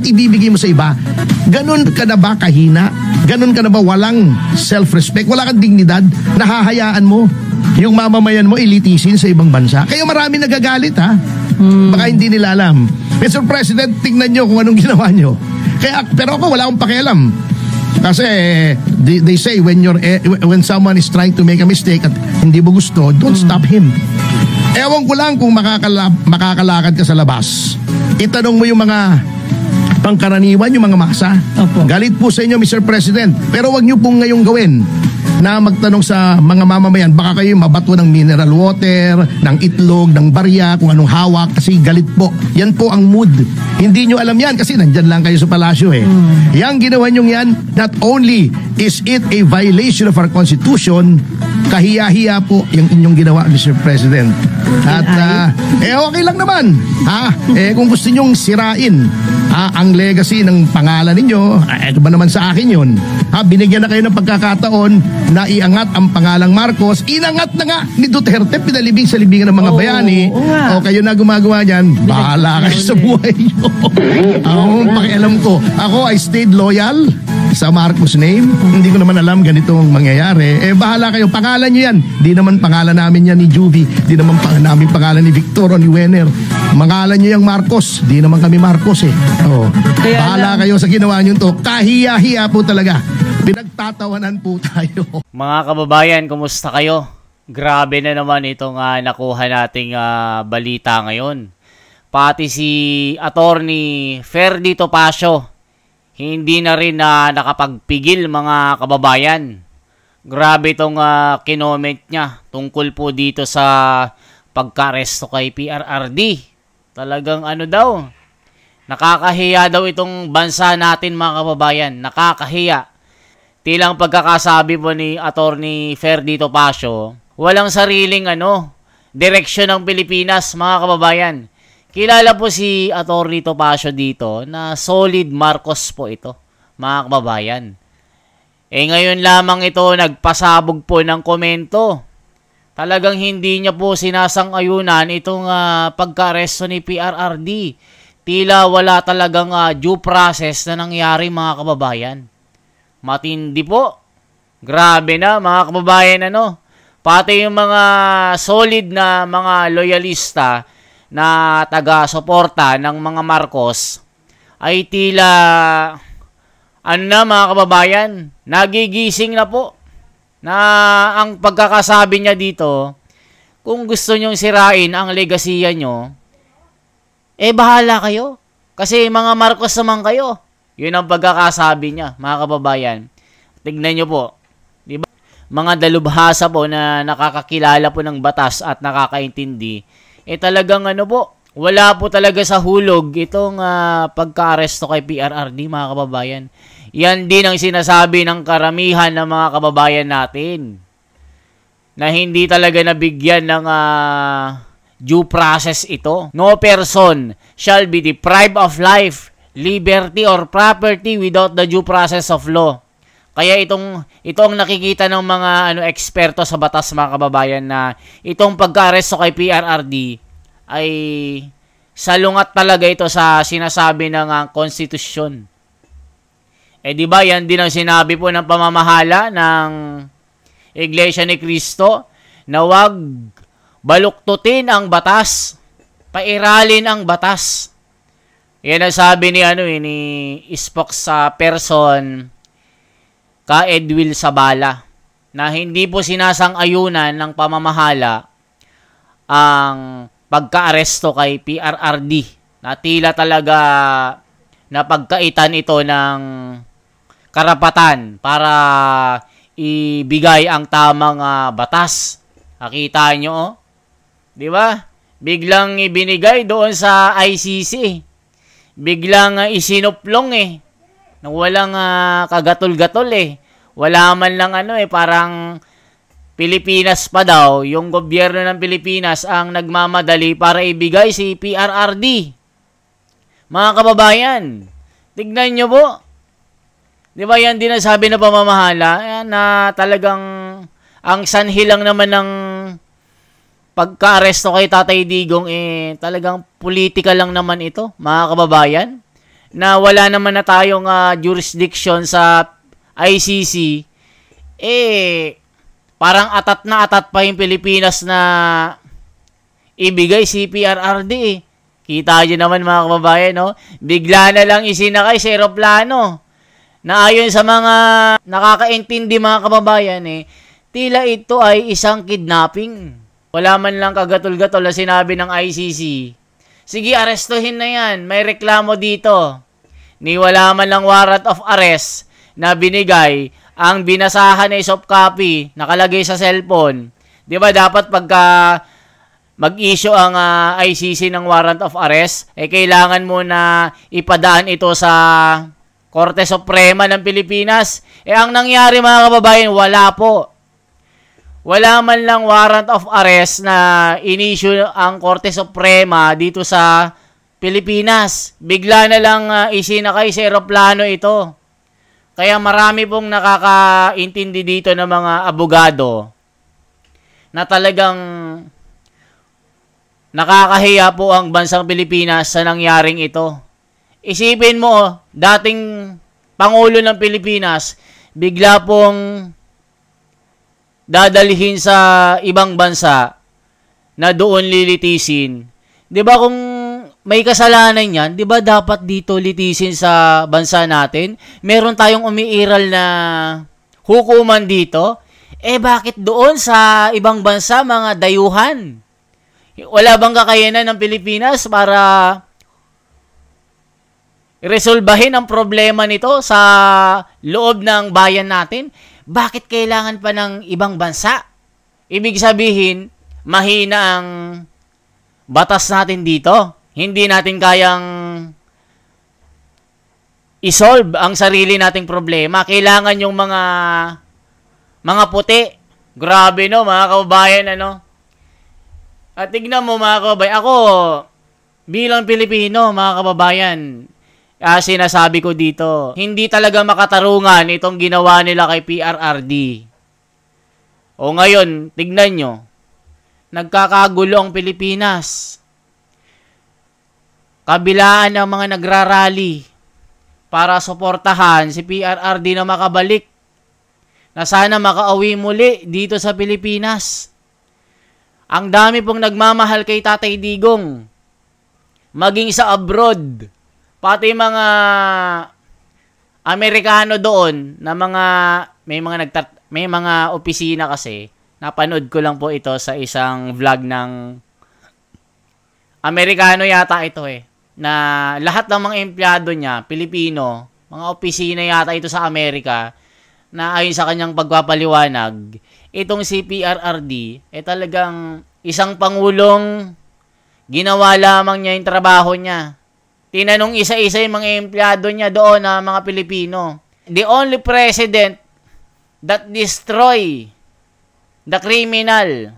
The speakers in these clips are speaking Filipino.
at ibibigay mo sa iba. Ganon ka na ba kahina? Ganon ka na ba walang self-respect? Wala kang dignidad? Nahahayaan mo yung mamamayan mo ilitisin sa ibang bansa? Kaya marami nagagalit, ha? Baka hindi nila alam. Mr. President, tingnan nyo kung anong ginawa nyo. Pero ako wala akong pakialam. Kasi they say when someone is trying to make a mistake at hindi mo gusto, don't stop him. Ewan ko lang kung makakalakad ka sa labas. Itanong mo yung mga pangkaraniwan, yung mga masa. Opo. Galit po sa inyo, Mr. President. Pero wag nyo pong ngayong gawin na magtanong sa mga mamamayan, baka kayo mabato ng mineral water, ng itlog, ng barya, kung anong hawak, kasi galit po. Yan po ang mood. Hindi nyo alam yan kasi nandyan lang kayo sa palasyo eh. Yang ginawa nyo yan, not only is it a violation of our Constitution, kahiya-hiya po yung inyong ginawa, Mr. President. At okay lang naman. Kung gusto nyong sirain ang legacy ng pangalan ninyo, ito ba naman sa akin yun? Binigyan na kayo ng pagkakataon na iangat ang pangalang Marcos. Inangat na nga ni Duterte, pinalibing sa libingan ng mga bayani. O kayo na gumagawa niyan, bahala kayo sa buhay nyo. Pakialam ko. Ako, I stayed loyal sa Marcos name. Hindi ko naman alam ganitong mangyayari. Bahala kayo. Pangalan nyo yan. Di naman pangalan namin yan ni Juvie. Di naman namin pangalan ni Victor o ni Wenner. Pangalan nyo yung Marcos. Di naman kami Marcos eh. Bahala kayo sa ginawa nyo to. Kahiya-hiya po talaga. Pinagtatawanan po tayo. Mga kababayan, kumusta kayo? Grabe na naman itong nakuha nating balita ngayon. Pati si Attorney Ferdy Topacio, hindi na rin nakapagpigil, mga kababayan. Grabe itong kinoment niya tungkol po dito sa pagka-aresto kay PRRD. Talagang daw, nakakahiya daw itong bansa natin, mga kababayan. Nakakahiya. Tilang pagkakasabi po ni Attorney Ferdy Topacio, walang sariling direksyon ng Pilipinas, mga kababayan. Kilala po si Attorney Topacio dito na solid Marcos po ito, mga kababayan. Ngayon lamang ito nagpasabog po ng komento. Talagang hindi niya po sinasang-ayunan itong pagka-aresto ni PRRD. Tila wala talagang due process na nangyari, mga kababayan. Matindi po. Grabe na, mga kababayan, Pati yung mga solid na mga loyalista na taga-suporta ng mga Marcos ay tila mga kababayan, nagigising na po na ang pagkakasabi niya dito, kung gusto nyong sirain ang legasiya nyo, bahala kayo. Kasi mga Marcos naman kayo. Yun ang pagkakasabi niya, mga kababayan. Tignan nyo po. Diba? Mga dalubhasa po na nakakakilala po ng batas at nakakaintindi. Talagang po, wala po talaga sa hulog itong pagka-aresto kay PRRD, mga kababayan. Yan din ang sinasabi ng karamihan ng mga kababayan natin. Na hindi talaga nabigyan ng due process ito. No person shall be deprived of life, liberty, or property without the due process of law. Kaya itong nakikita ng mga eksperto sa batas, mga kababayan, na itong pagka-aresto kay PRRD ay salungat talaga ito sa sinasabi ng konstitusyon. Di ba yan din ang sinabi po ng pamamahala ng Iglesia ni Cristo na wag baluktutin ang batas, pairalin ang batas. Yan ang sabi ni spokesperson ka Edwil Sabala, na hindi po sinasang-ayunan ng pamamahala ang pagka-aresto kay PRRD, na tila talaga napagkaitan ito ng karapatan para ibigay ang tamang batas. Nakita nyo, di ba? Biglang ibinigay doon sa ICC. Biglang isinuplong na walang kagatol-gatol Wala man lang parang Pilipinas pa daw, yung gobyerno ng Pilipinas ang nagmamadali para ibigay si PRRD. Mga kababayan, tignan nyo po. Di ba yan din ang sabi na pamamahala na talagang ang sanhi lang naman ng pagka-aresto kay Tatay Digong talagang politika lang naman ito, mga kababayan. na wala naman na tayong jurisdiction sa ICC, parang atat na atat pa yung Pilipinas na ibigay si PRRD. Kita nyo naman mga kababayan, no? Bigla na lang isinakay sa eroplano na ayon sa mga nakakaintindi mga kababayan, tila ito ay isang kidnapping. Wala man lang kagatol-gatol na sinabi ng ICC. Sige, arestuhin na yan. May reklamo dito. Ni wala man lang warrant of arrest na binigay. Ang binasahan ay soft copy, nakalagay sa cellphone. Di ba dapat pagka mag-issue ang ICC ng warrant of arrest, kailangan mo na ipadaan ito sa Korte Suprema ng Pilipinas. Ang nangyari mga kababayan, wala po. Wala man lang warrant of arrest na in-issue ang Korte Suprema dito sa Pilipinas. Bigla na lang isinakay sa eroplano ito. Kaya marami pong nakakaintindi dito ng mga abogado na talagang nakakahiya po ang bansang Pilipinas sa nangyaring ito. Isipin mo, dating Pangulo ng Pilipinas, bigla pong dadalhin sa ibang bansa na doon lilitisin. 'Di ba kung may kasalanan yan, 'di ba dapat dito litisin sa bansa natin? Meron tayong umiiral na hukuman dito. Bakit doon sa ibang bansa mga dayuhan? Wala bang kakayanan ng Pilipinas para resolbahin ang problema nito sa loob ng bayan natin? Bakit kailangan pa ng ibang bansa? Ibig sabihin, mahina ang batas natin dito. Hindi natin kayang isolve ang sarili nating problema. Kailangan yung mga puti. Grabe no, mga kababayan, ano? At tignan mo mga kababayan, ako bilang Pilipino, mga kababayan, sinasabi ko dito, hindi talaga makatarungan itong ginawa nila kay PRRD. O ngayon, tignan nyo, nagkakagulo ang Pilipinas. Kabilaan ng mga nagrarally para suportahan si PRRD na makabalik, na sana makauwi muli dito sa Pilipinas. Ang dami pong nagmamahal kay Tatay Digong, maging sa abroad, pati mga Amerikano doon na may mga opisina kasi. Napanood ko lang po ito sa isang vlog ng Amerikano yata ito na lahat ng mga empleyado niya, Pilipino, mga opisina yata ito sa Amerika, na ayon sa kanyang pagpapaliwanag, itong si PRRD, talagang isang pangulong ginawa lamang niya yung trabaho niya. Tinanong isa-isa yung mga empleyado niya doon na mga Pilipino. The only president that destroy the criminal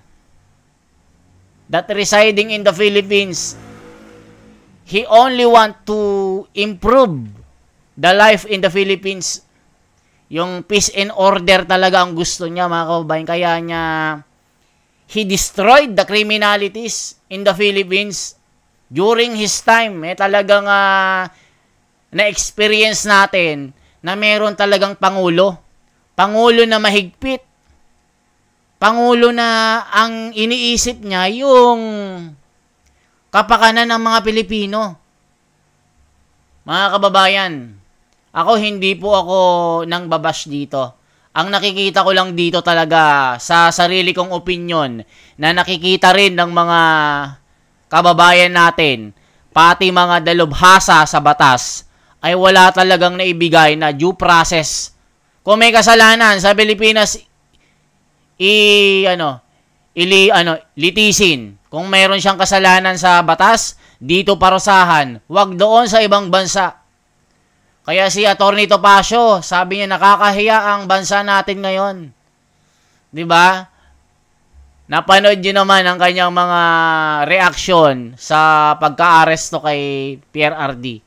that residing in the Philippines, he only want to improve the life in the Philippines. Yung peace and order talaga ang gusto niya, mga kababayan. Kaya niya, he destroyed the criminalities in the Philippines during his time. Talagang na-experience natin na meron talagang pangulo. Pangulo na mahigpit. Pangulo na ang iniisip niya yung kapakanan ng mga Pilipino. Mga kababayan, ako hindi po ako nang babash dito. Ang nakikita ko lang dito talaga sa sarili kong opinion na nakikita rin ng mga kababayan natin, pati mga dalubhasa sa batas, ay wala talagang naibigay na due process. Kung may kasalanan sa Pilipinas, litisin. Kung mayroon siyang kasalanan sa batas, dito parusahan. Huwag doon sa ibang bansa. Kaya si Atty. Topacio, sabi niya, nakakahiya ang bansa natin ngayon. 'Di ba? Napanood niyo naman ang kanyang mga reaksyon sa pagka-aresto kay PRRD.